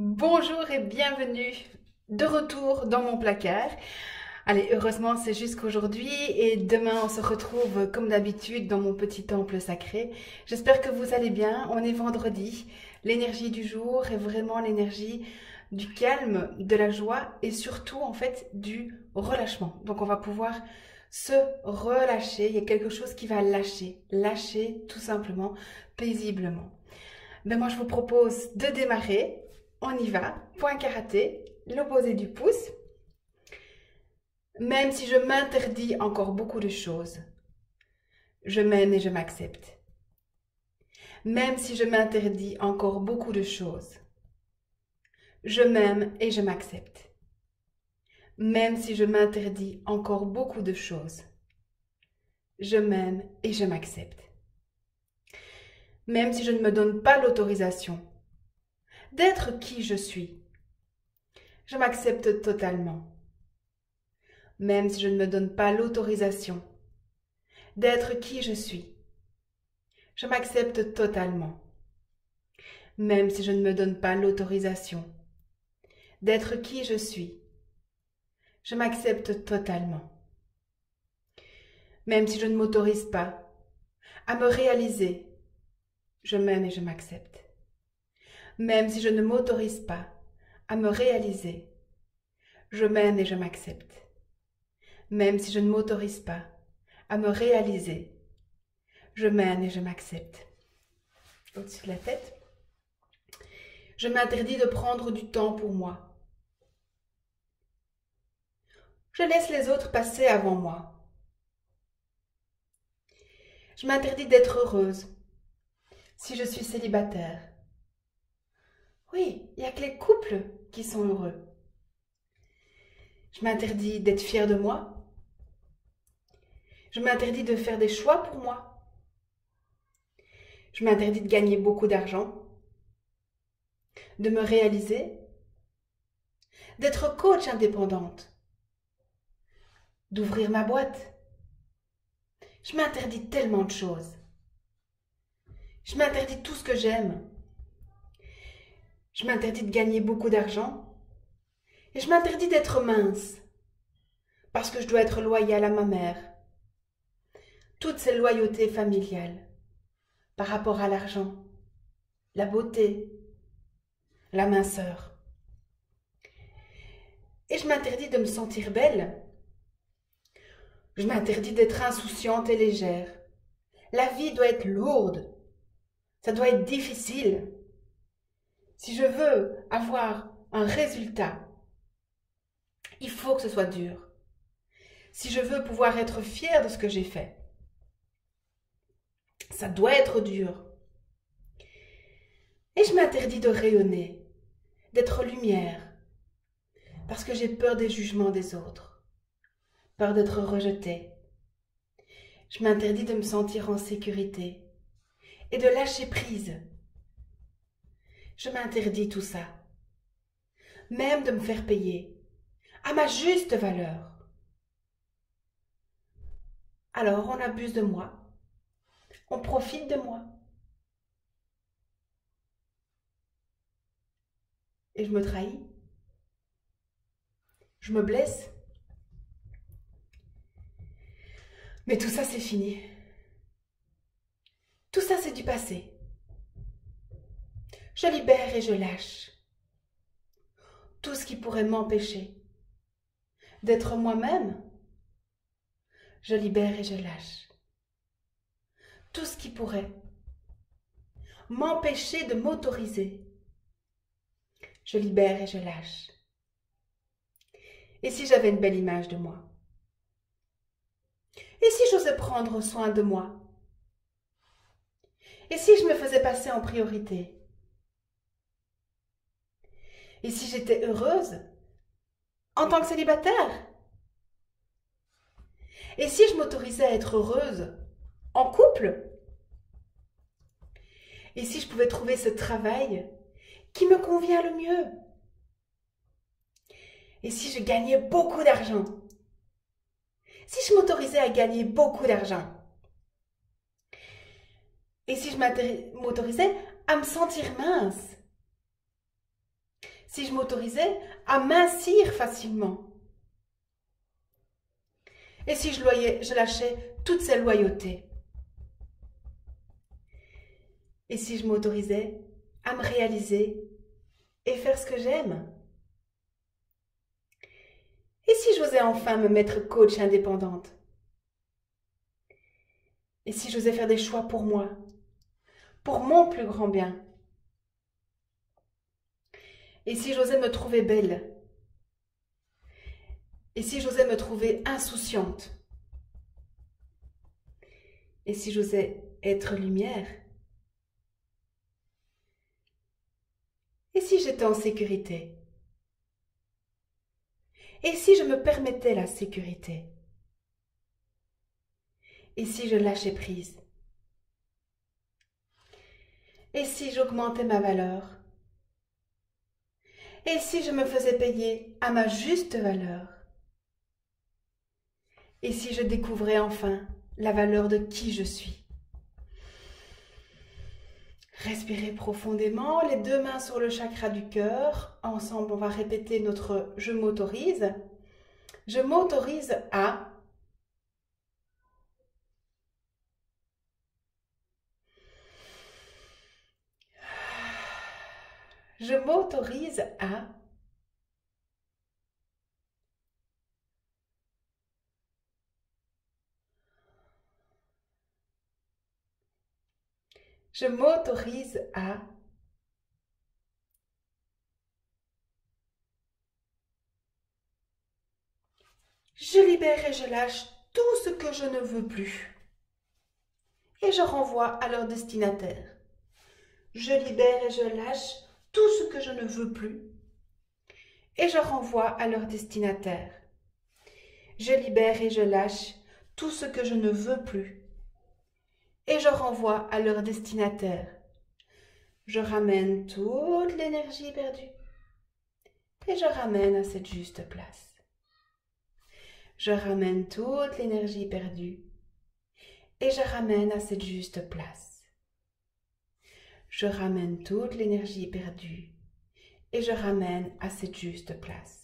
Bonjour et bienvenue de retour dans mon placard. Allez, heureusement c'est jusqu'aujourd'hui et demain on se retrouve comme d'habitude dans mon petit temple sacré. J'espère que vous allez bien, on est vendredi. L'énergie du jour est vraiment l'énergie du calme, de la joie et surtout en fait du relâchement. Donc on va pouvoir se relâcher, il y a quelque chose qui va lâcher tout simplement, paisiblement. Ben moi je vous propose de démarrer. On y va, point karaté, l'opposé du pouce. Même si je m'interdis encore beaucoup de choses, je m'aime et je m'accepte. Même si je m'interdis encore beaucoup de choses, je m'aime et je m'accepte. Même si je m'interdis encore beaucoup de choses, je m'aime et je m'accepte. Même si je ne me donne pas l'autorisation d'être qui je suis, je m'accepte totalement. Même si je ne me donne pas l'autorisation d'être qui je suis, je m'accepte totalement. Même si je ne me donne pas l'autorisation d'être qui je suis, je m'accepte totalement. Même si je ne m'autorise pas à me réaliser, je m'aime et je m'accepte. Même si je ne m'autorise pas à me réaliser, je m'aime et je m'accepte. Même si je ne m'autorise pas à me réaliser, je m'aime et je m'accepte. Au-dessus de la tête, je m'interdis de prendre du temps pour moi. Je laisse les autres passer avant moi. Je m'interdis d'être heureuse si je suis célibataire. Oui, il n'y a que les couples qui sont heureux. Je m'interdis d'être fière de moi. Je m'interdis de faire des choix pour moi. Je m'interdis de gagner beaucoup d'argent, de me réaliser, d'être coach indépendante, d'ouvrir ma boîte. Je m'interdis tellement de choses. Je m'interdis tout ce que j'aime. Je m'interdis de gagner beaucoup d'argent. Et je m'interdis d'être mince, parce que je dois être loyale à ma mère. Toutes ces loyautés familiales par rapport à l'argent, la beauté, la minceur. Et je m'interdis de me sentir belle. Je m'interdis d'être insouciante et légère. La vie doit être lourde. Ça doit être difficile. Si je veux avoir un résultat, il faut que ce soit dur. Si je veux pouvoir être fière de ce que j'ai fait, ça doit être dur. Et je m'interdis de rayonner, d'être lumière, parce que j'ai peur des jugements des autres, peur d'être rejetée. Je m'interdis de me sentir en sécurité et de lâcher prise. Je m'interdis tout ça, même de me faire payer à ma juste valeur. Alors on abuse de moi, on profite de moi. Et je me trahis, je me blesse. Mais tout ça c'est fini. Tout ça c'est du passé. Je libère et je lâche tout ce qui pourrait m'empêcher d'être moi-même. Je libère et je lâche tout ce qui pourrait m'empêcher de m'autoriser. Je libère et je lâche. Et si j'avais une belle image de moi? Et si j'osais prendre soin de moi? Et si je me faisais passer en priorité? Et si j'étais heureuse en tant que célibataire? Et si je m'autorisais à être heureuse en couple? Et si je pouvais trouver ce travail qui me convient le mieux? Et si je gagnais beaucoup d'argent? Si je m'autorisais à gagner beaucoup d'argent? Et si je m'autorisais à me sentir mince? Si je m'autorisais à mincir facilement. Et si je lâchais toutes ces loyautés. Et si je m'autorisais à me réaliser et faire ce que j'aime. Et si j'osais enfin me mettre coach indépendante? Et si j'osais faire des choix pour moi, pour mon plus grand bien? Et si j'osais me trouver belle? Et si j'osais me trouver insouciante? Et si j'osais être lumière? Et si j'étais en sécurité? Et si je me permettais la sécurité? Et si je lâchais prise? Et si j'augmentais ma valeur? Et si je me faisais payer à ma juste valeur? Et si je découvrais enfin la valeur de qui je suis? Respirez profondément, les deux mains sur le chakra du cœur. Ensemble, on va répéter notre « je m'autorise ». Je m'autorise à... Je m'autorise à... Je m'autorise à... Je libère et je lâche tout ce que je ne veux plus. Et je renvoie à leur destinataire. Je libère et je lâche tout ce que je ne veux plus. Et je renvoie à leur destinataire. Je libère et je lâche tout ce que je ne veux plus. Et je renvoie à leur destinataire. Je ramène toute l'énergie perdue. Et je ramène à cette juste place. Je ramène toute l'énergie perdue. Et je ramène à cette juste place. Je ramène toute l'énergie perdue. Et je ramène à cette juste place.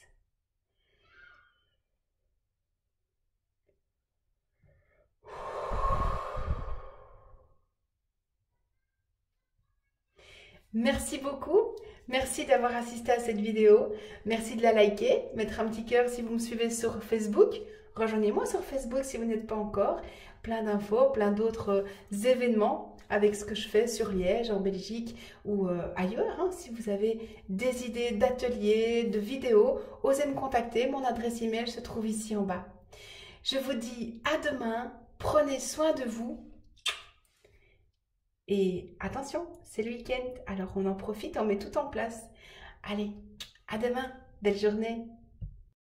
Merci beaucoup. Merci d'avoir assisté à cette vidéo. Merci de la liker, mettre un petit cœur si vous me suivez sur Facebook. Rejoignez-moi sur Facebook si vous n'êtes pas encore. Plein d'infos, plein d'autres événements avec ce que je fais sur Liège, en Belgique ou ailleurs. Si vous avez des idées d'ateliers, de vidéos, osez me contacter. Mon adresse email se trouve ici en bas. Je vous dis à demain. Prenez soin de vous. Et attention, c'est le week-end, alors on en profite, on met tout en place. Allez, à demain, belle journée.